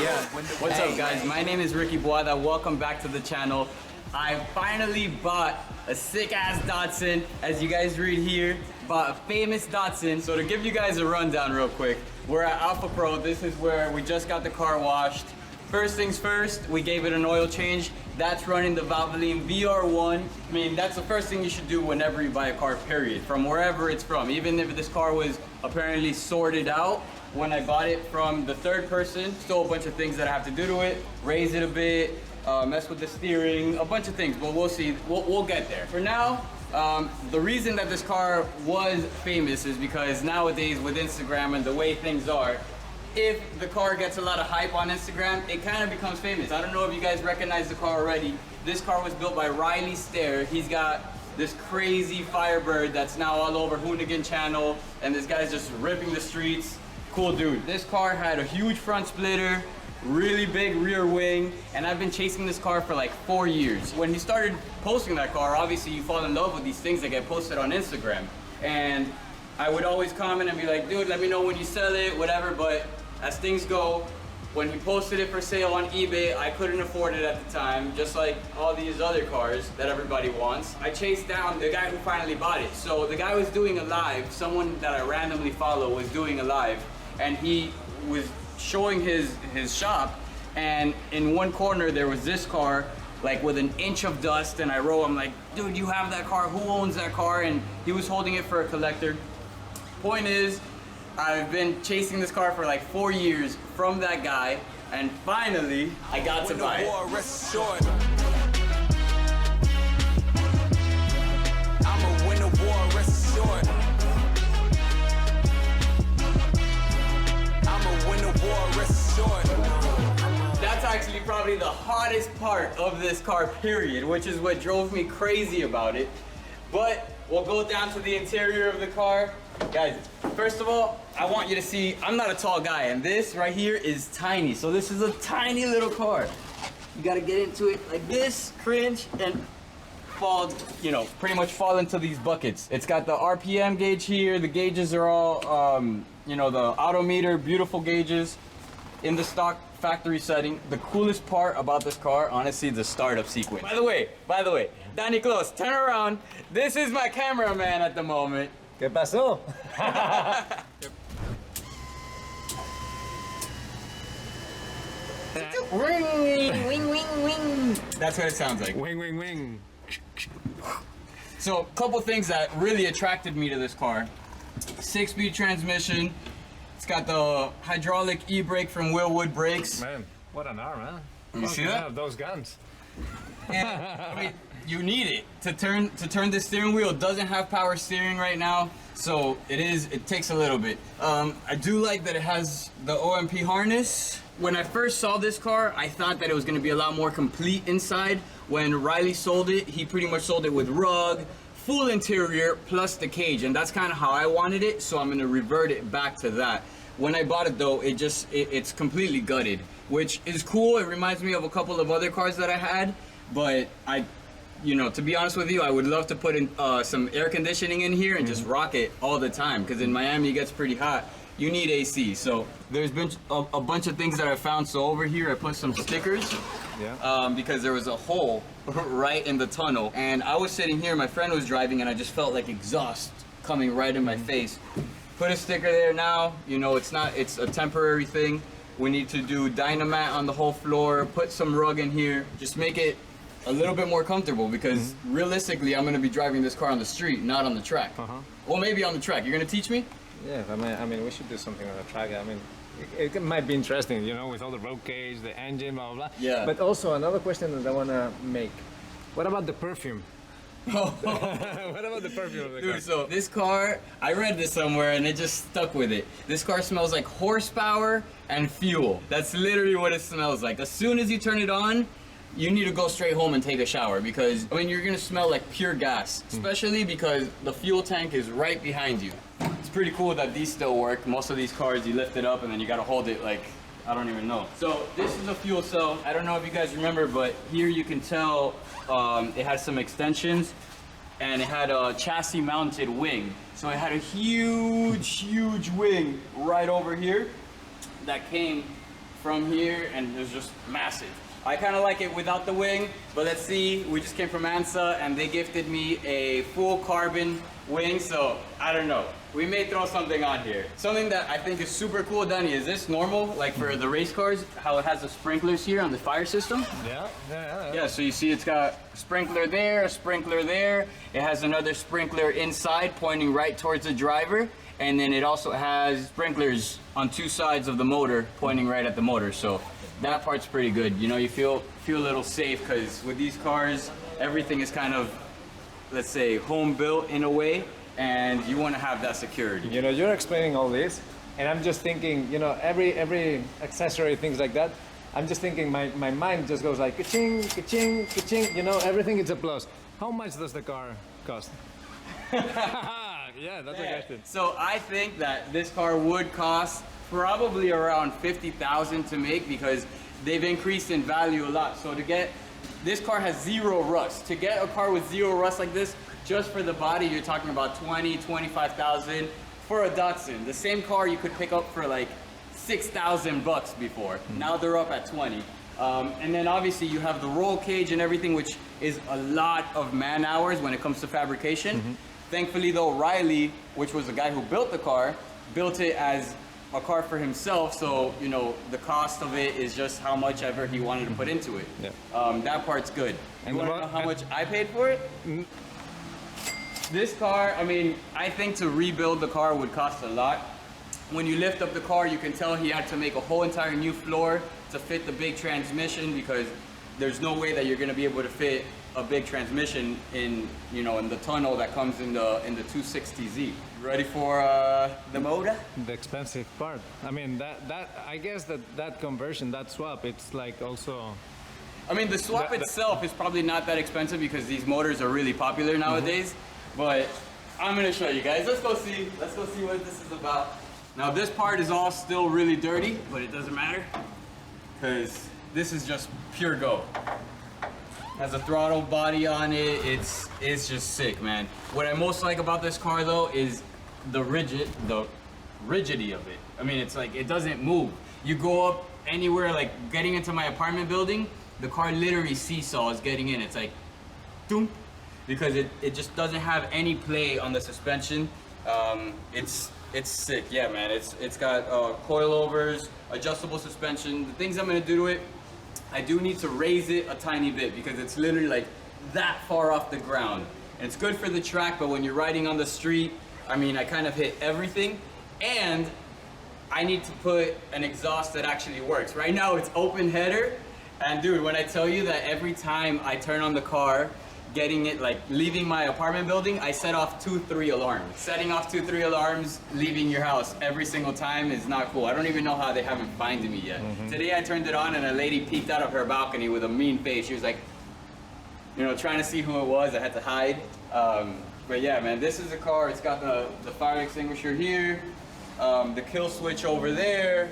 Yeah, what's up guys? My name is Boada. Welcome back to the channel. I finally bought a sick ass Datsun. As you guys read here, bought a famous Datsun. So to give you guys a rundown real quick, we're at Alpha Pro. This is where we just got the car washed. First things first, we gave it an oil change. That's running the Valvoline VR1. I mean, that's the first thing you should do whenever you buy a car, period. From wherever it's from. Even if this car was apparently sorted out when I bought it from the third person, still a bunch of things that I have to do to it. Raise it a bit, mess with the steering, a bunch of things, but we'll see. We'll get there. For now, the reason that this car was famous is because nowadays with Instagram and the way things are, if the car gets a lot of hype on Instagram, it kind of becomes famous. I don't know if you guys recognize the car already. This car was built by Riley Stair. He's got this crazy Firebird that's now all over Hoonigan Channel, and this guy's just ripping the streets. Cool dude. This car had a huge front splitter, really big rear wing, and I've been chasing this car for like 4 years. When he started posting that car, obviously you fall in love with these things that get posted on Instagram. And I would always comment and be like, dude, let me know when you sell it, whatever, but as things go, when he posted it for sale on eBay, I couldn't afford it at the time, just like all these other cars that everybody wants. I chased down the guy who finally bought it. So the guy was doing a live, someone that I randomly follow was doing a live, and he was showing his shop, and in one corner there was this car, like with an inch of dust, and I wrote him like, dude, you have that car, who owns that car? And he was holding it for a collector. Point is, I've been chasing this car for like 4 years from that guy, and finally I got to buy it. I'ma win the war, rest assured. I'ma win the war, rest assured. That's actually probably the hottest part of this car, period, which is what drove me crazy about it. But we'll go down to the interior of the car. Guys, first of all, I want you to see, I'm not a tall guy, and this right here is tiny. So this is a tiny little car. You gotta get into it like this, cringe, and fall, you know, pretty much fall into these buckets. It's got the RPM gauge here. The gauges are all, you know, the odometer, beautiful gauges in the stock factory setting. The coolest part about this car, honestly, the startup sequence. By the way, Danny Close, turn around. This is my cameraman at the moment. ¿Qué pasó? Ring, wing, wing, wing. That's what it sounds like. Wing, wing, wing. So, a couple things that really attracted me to this car. 6-speed transmission. It's got the hydraulic e-brake from Willwood Brakes. Man, what an arm, huh? You see that? Have those guns. And, I mean, you need it to turn the steering wheel. It doesn't have power steering right now, so it takes a little bit. I do like that it has the OMP harness. When I first saw this car, I thought that it was going to be a lot more complete inside. When Riley sold it, he pretty much sold it with rug, full interior, plus the cage, and that's kind of how I wanted it, so I'm going to revert it back to that. When I bought it though, it's completely gutted, which is cool. It reminds me of a couple of other cars that I had, but you know, to be honest with you, I would love to put in some air conditioning in here and just rock it all the time, because in Miami it gets pretty hot. You need AC. So there's been a bunch of things that I found. So over here I put some stickers, because there was a hole right in the tunnel, and I was sitting here, my friend was driving, and I just felt like exhaust coming right in my face. Put a sticker there now. You know, it's a temporary thing. We need to do Dynamat on the whole floor, put some rug in here, just make it a little bit more comfortable, because realistically I'm going to be driving this car on the street, not on the track. Well, maybe on the track. You're going to teach me? Yeah, I mean, we should do something on the track. I mean, it might be interesting, you know, with all the road cage, the engine, blah, blah, blah. Yeah. But also another question that I want to make. What about the perfume? What about the perfume of the car? Dude, so this car, I read this somewhere and it just stuck with it. This car smells like horsepower and fuel. That's literally what it smells like. As soon as you turn it on, you need to go straight home and take a shower, because I mean, you're gonna smell like pure gas, especially because the fuel tank is right behind you. It's pretty cool that these still work. Most of these cars, you lift it up and then you gotta hold it like, I don't even know. So this is a fuel cell. I don't know if you guys remember, but here you can tell it has some extensions, and it had a chassis mounted wing. So it had a huge wing right over here that came from here, and it's just massive. I kind of like it without the wing, but let's see. We just came from ANSA, and they gifted me a full carbon wing, so I don't know. We may throw something on here. Something that I think is super cool, Danny, is this normal, like for the race cars, how it has the sprinklers here on the fire system? Yeah, so you see it's got a sprinkler there, a sprinkler there. It has another sprinkler inside pointing right towards the driver. And then it also has sprinklers on two sides of the motor pointing right at the motor. So that part's pretty good. You know, you feel a little safe, because with these cars, everything is kind of, let's say, home built in a way, and you want to have that security. You know, you're explaining all this, and I'm just thinking, you know, every accessory, things like that, I'm just thinking, my mind just goes like, ka-ching, ka-ching, ka-ching, you know, everything is a plus. How much does the car cost? Yeah, that's a question. So I think that this car would cost probably around 50,000 to make, because they've increased in value a lot. So to get, this car has zero rust. To get a car with zero rust like this, just for the body, you're talking about 20, 25,000 for a Datsun. The same car you could pick up for like 6,000 bucks before. Now they're up at 20. And then obviously you have the roll cage and everything, which is a lot of man hours when it comes to fabrication. Thankfully though, Riley, which was the guy who built the car, built it as a car for himself, so you know the cost of it is just how much ever he wanted to put into it. That part's good. And you want to know how much I paid for it? This car, I mean, I think to rebuild the car would cost a lot. When you lift up the car, you can tell he had to make a whole entire new floor to fit the big transmission, because there's no way that you're going to be able to fit a big transmission in, you know, in the tunnel that comes in the 260Z. Ready for the motor? The expensive part. I mean, that I guess that conversion, that swap, it's like also. I mean, the swap itself is probably not that expensive, because these motors are really popular nowadays. But I'm gonna show you guys. Let's go see what this is about. Now this part is all still really dirty, but it doesn't matter, because this is just pure go. Has a throttle body on it. It's just sick, man. What I most like about this car though is the rigidity of it. I mean, it's like it doesn't move. You go up anywhere, like getting into my apartment building, the car literally seesaws getting in. It's like, doom, because it just doesn't have any play on the suspension. It's sick, yeah, man. It's got coilovers, adjustable suspension. The things I'm gonna do to it, I do need to raise it a tiny bit, because it's literally like that far off the ground. And it's good for the track, but when you're riding on the street, I mean, I kind of hit everything. And I need to put an exhaust that actually works. Right now it's open header, and dude, when I tell you that every time I turn on the car, getting it, like leaving my apartment building, I set off 2-3 alarms. Setting off 2-3 alarms, leaving your house every single time is not cool. I don't even know how they haven't finded me yet. Today I turned it on and a lady peeked out of her balcony with a mean face. She was like, you know, trying to see who it was. I had to hide. But yeah, man, this is a car. It's got the fire extinguisher here, the kill switch over there.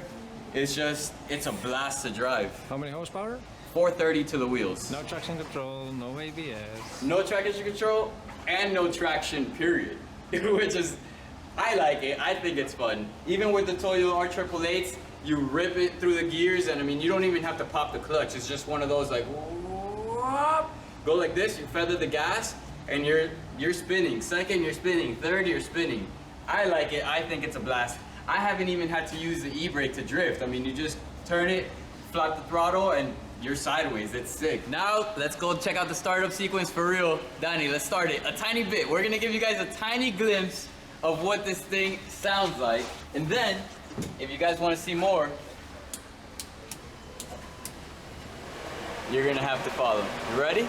It's a blast to drive. How many horsepower? 430 to the wheels. No traction control, no ABS. No traction control, and no traction, period. Which is, I like it. I think it's fun. Even with the Toyota R888s, you rip it through the gears, and I mean, you don't even have to pop the clutch. It's just one of those like, whoop, go like this, you feather the gas, and you're spinning. Second, you're spinning. Third, you're spinning. I like it. I think it's a blast. I haven't even had to use the e-brake to drift. I mean, you just turn it, flop the throttle, and you're sideways. It's sick. Now, let's go check out the startup sequence for real. Danny, let's start it a tiny bit. We're gonna give you guys a tiny glimpse of what this thing sounds like. And then, if you guys wanna see more, you're gonna have to follow. You ready?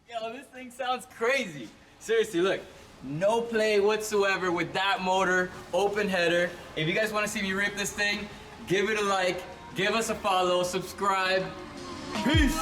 Yo, this thing sounds crazy. Seriously, look. No play whatsoever with that motor, open header. If you guys want to see me rip this thing, give it a like, give us a follow, subscribe. Peace!